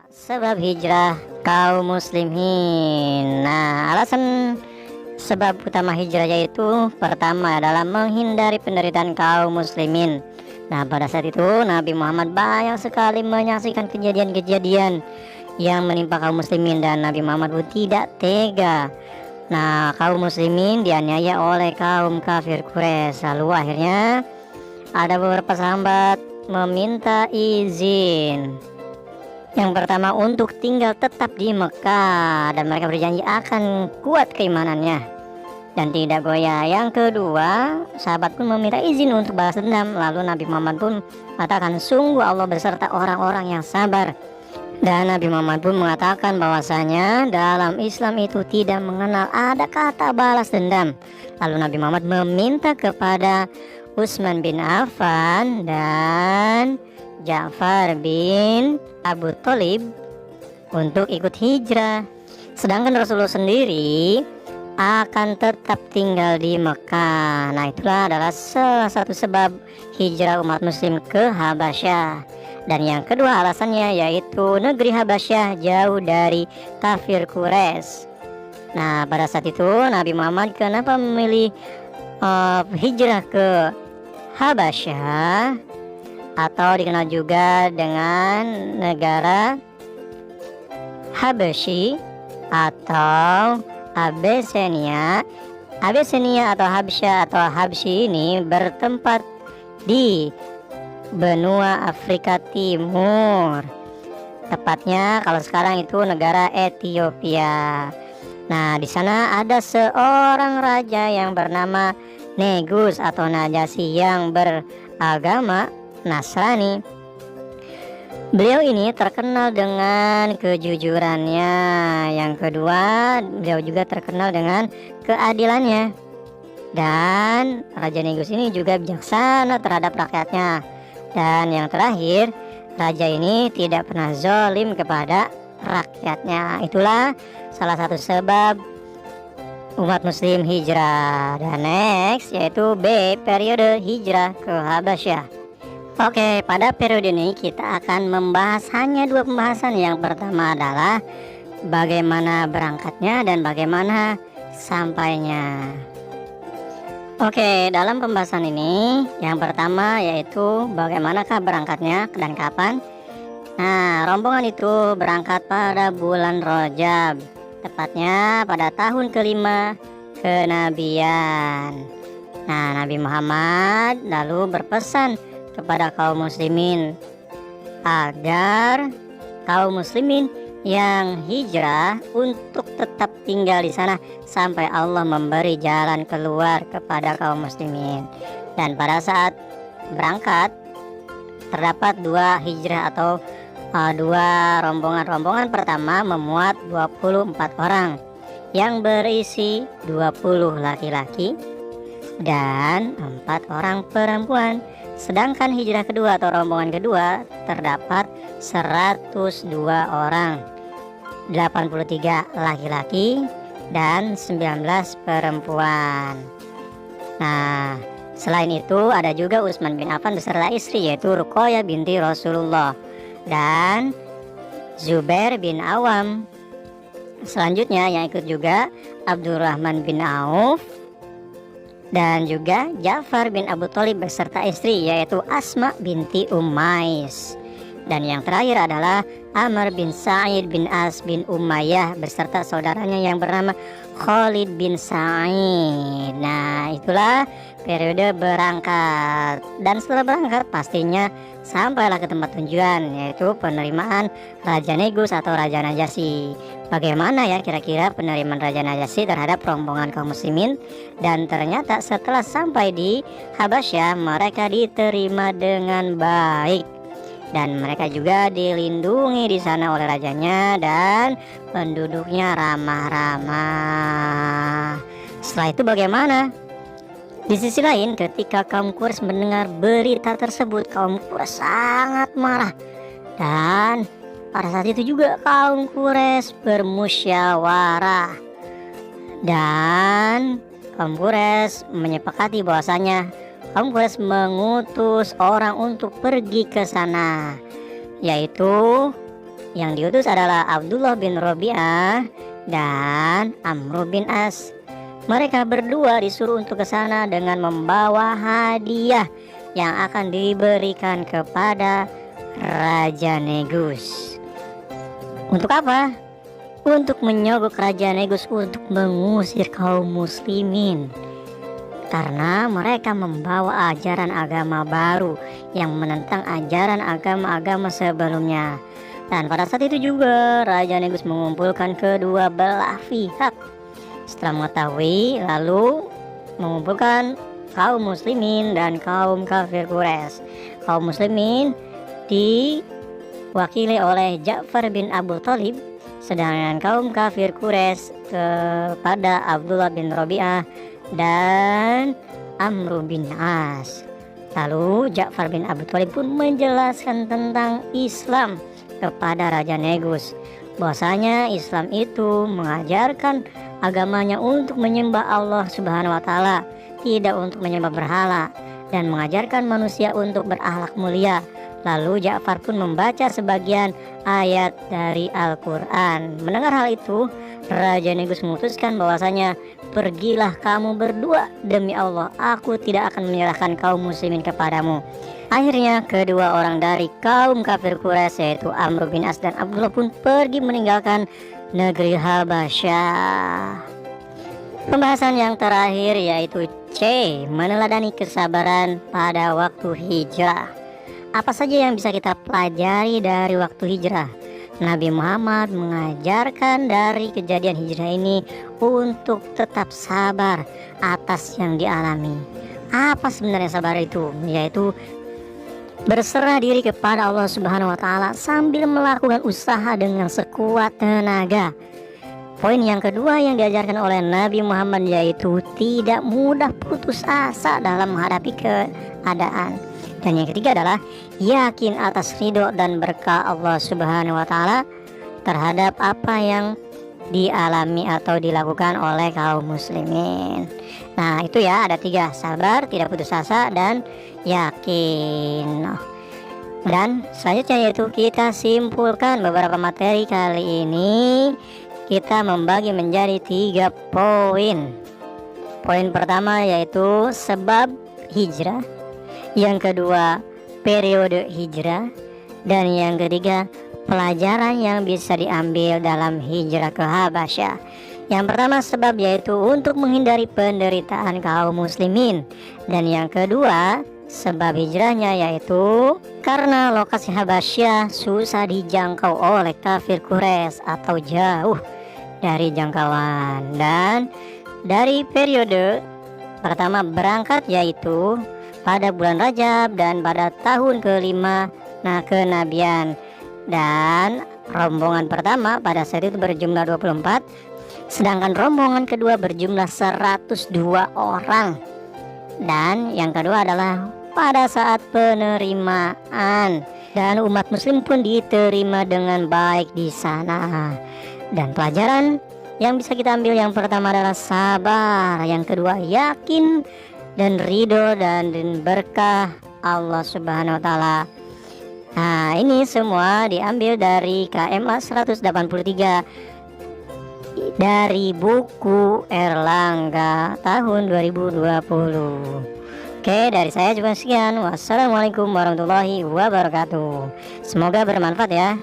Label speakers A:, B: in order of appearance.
A: Sebab hijrah kaum muslimin. Nah, alasan sebab utama hijrah yaitu pertama adalah menghindari penderitaan kaum muslimin. Nah, pada saat itu Nabi Muhammad banyak sekali menyaksikan kejadian-kejadian yang menimpa kaum muslimin dan Nabi Muhammad pun tidak tega. Nah, kaum muslimin dianiaya oleh kaum kafir Quraisy. Lalu akhirnya ada beberapa sahabat meminta izin. Yang pertama untuk tinggal tetap di Mekah dan mereka berjanji akan kuat keimanannya dan tidak goyah. Yang kedua, sahabat pun meminta izin untuk balas dendam. Lalu Nabi Muhammad pun mengatakan, sungguh Allah beserta orang-orang yang sabar. Dan Nabi Muhammad pun mengatakan bahwasanya dalam Islam itu tidak mengenal ada kata balas dendam. Lalu Nabi Muhammad meminta kepada Utsman bin Affan dan Ja'far bin Abu Thalib untuk ikut hijrah. Sedangkan Rasulullah sendiri akan tetap tinggal di Mekah. Nah, itulah adalah salah satu sebab hijrah umat muslim ke Habasyah. Dan yang kedua alasannya yaitu negeri Habasyah jauh dari kafir Quraisy. Nah, pada saat itu Nabi Muhammad kenapa memilih hijrah ke Habasyah atau dikenal juga dengan negara Habsyi atau Abesenia. Abesenia atau Habsyah atau Habsyi ini bertempat di benua Afrika Timur. Tepatnya kalau sekarang itu negara Ethiopia. Nah, di sana ada seorang raja yang bernama Negus atau Najasyi yang beragama Nasrani. Beliau ini terkenal dengan kejujurannya. Yang kedua, beliau juga terkenal dengan keadilannya. Dan Raja Negus ini juga bijaksana terhadap rakyatnya. Dan yang terakhir, raja ini tidak pernah zalim kepada rakyatnya. Itulah salah satu sebab umat muslim hijrah. Dan next yaitu B, periode hijrah ke Habasyah. Oke, pada periode ini kita akan membahas hanya dua pembahasan. Yang pertama adalah bagaimana berangkatnya dan bagaimana sampainya. Oke, dalam pembahasan ini yang pertama yaitu bagaimanakah berangkatnya dan kapan. Nah, rombongan itu berangkat pada bulan Rajab, tepatnya pada tahun kelima kenabian. Nah, Nabi Muhammad lalu berpesan kepada kaum muslimin agar kaum muslimin yang hijrah untuk tetap tinggal di sana sampai Allah memberi jalan keluar kepada kaum muslimin. Dan pada saat berangkat terdapat dua hijrah atau dua rombongan. Pertama memuat 24 orang yang berisi 20 laki-laki dan 4 orang perempuan. Sedangkan hijrah kedua atau rombongan kedua terdapat 102 orang, 83 laki-laki dan 19 perempuan. Nah, selain itu ada juga Utsman bin Affan beserta istri yaitu Ruqayyah binti Rasulullah dan Zubair bin Awam. Selanjutnya yang ikut juga Abdurrahman bin Auf dan juga Ja'far bin Abu Thalib beserta istri yaitu Asma binti Ummais. Dan yang terakhir adalah Amr bin Sa'id bin As bin Umayyah beserta saudaranya yang bernama Khalid bin Sa'id. Nah, itulah periode berangkat. Dan setelah berangkat pastinya sampailah ke tempat tujuan yaitu penerimaan Raja Negus atau Raja Najasyi. Bagaimana ya kira-kira penerimaan Raja Najasyi terhadap rombongan kaum muslimin? Dan ternyata setelah sampai di Habasyah mereka diterima dengan baik. Dan mereka juga dilindungi di sana oleh rajanya dan penduduknya ramah-ramah. Setelah itu bagaimana? Di sisi lain, ketika kaum Quraisy mendengar berita tersebut, kaum Quraisy sangat marah. Dan pada saat itu juga kaum Quraisy bermusyawarah. Dan kaum Quraisy menyepakati bahwasanya kaum Quraisy mengutus orang untuk pergi ke sana, yaitu Yang diutus adalah Abdullah bin Rabi'ah dan Amr bin As. Mereka berdua disuruh untuk ke sana dengan membawa hadiah yang akan diberikan kepada Raja Negus. Untuk apa? Untuk menyogok Raja Negus untuk mengusir kaum muslimin, karena mereka membawa ajaran agama baru yang menentang ajaran agama-agama sebelumnya. Dan pada saat itu juga Raja Negus mengumpulkan kedua belah pihak. Setelah mengetahui, lalu mengumpulkan kaum muslimin dan kaum kafir Quraisy. Kaum muslimin diwakili oleh Ja'far bin Abu Thalib, sedangkan kaum kafir Quraisy kepada Abdullah bin Rabi'ah dan Amr bin As. Lalu Ja'far bin Abu Thalib pun menjelaskan tentang Islam kepada Raja Negus, bahwasanya Islam itu mengajarkan agamanya untuk menyembah Allah Subhanahu wa taala, tidak untuk menyembah berhala, dan mengajarkan manusia untuk berakhlak mulia. Lalu Ja'far pun membaca sebagian ayat dari Al-Quran. Mendengar hal itu, Raja Negus memutuskan bahwasanya, pergilah kamu berdua, demi Allah aku tidak akan menyerahkan kaum muslimin kepadamu. Akhirnya kedua orang dari kaum kafir Quraisy, yaitu Amr bin As dan Abdullah, pun pergi meninggalkan negeri Habasyah. Pembahasan yang terakhir yaitu C. Meneladani kesabaran pada waktu hijrah. Apa saja yang bisa kita pelajari dari waktu hijrah? Nabi Muhammad mengajarkan dari kejadian hijrah ini untuk tetap sabar atas yang dialami. Apa sebenarnya sabar itu? Yaitu berserah diri kepada Allah Subhanahu wa taala sambil melakukan usaha dengan sekuat tenaga. Poin yang kedua yang diajarkan oleh Nabi Muhammad yaitu tidak mudah putus asa dalam menghadapi keadaan. Dan yang ketiga adalah yakin atas ridho dan berkah Allah Subhanahu wa taala terhadap apa yang dialami atau dilakukan oleh kaum muslimin. Nah itu ya, ada 3, sabar, tidak putus asa, dan yakin. Dan selanjutnya yaitu kita simpulkan beberapa materi kali ini. Kita membagi menjadi 3 poin. Poin pertama yaitu sebab hijrah, yang kedua periode hijrah, dan yang ketiga pelajaran yang bisa diambil dalam hijrah ke Habasyah. Yang pertama sebab yaitu untuk menghindari penderitaan kaum muslimin, dan yang kedua sebab hijrahnya yaitu karena lokasi Habasyah susah dijangkau oleh kafir Quraisy atau jauh dari jangkauan. Dan dari periode pertama berangkat yaitu pada bulan Rajab dan pada tahun ke-5 kenabian. Dan rombongan pertama pada saat itu berjumlah 24, sedangkan rombongan kedua berjumlah 102 orang. Dan yang kedua adalah pada saat penerimaan, dan umat muslim pun diterima dengan baik di sana. Dan pelajaran yang bisa kita ambil yang pertama adalah sabar, yang kedua yakin dan ridho dan berkah Allah Subhanahu wa taala. Nah, ini semua diambil dari KMA 183 dari buku Erlangga tahun 2020. Oke, dari saya cuma sekian. Wassalamualaikum warahmatullahi wabarakatuh. Semoga bermanfaat ya.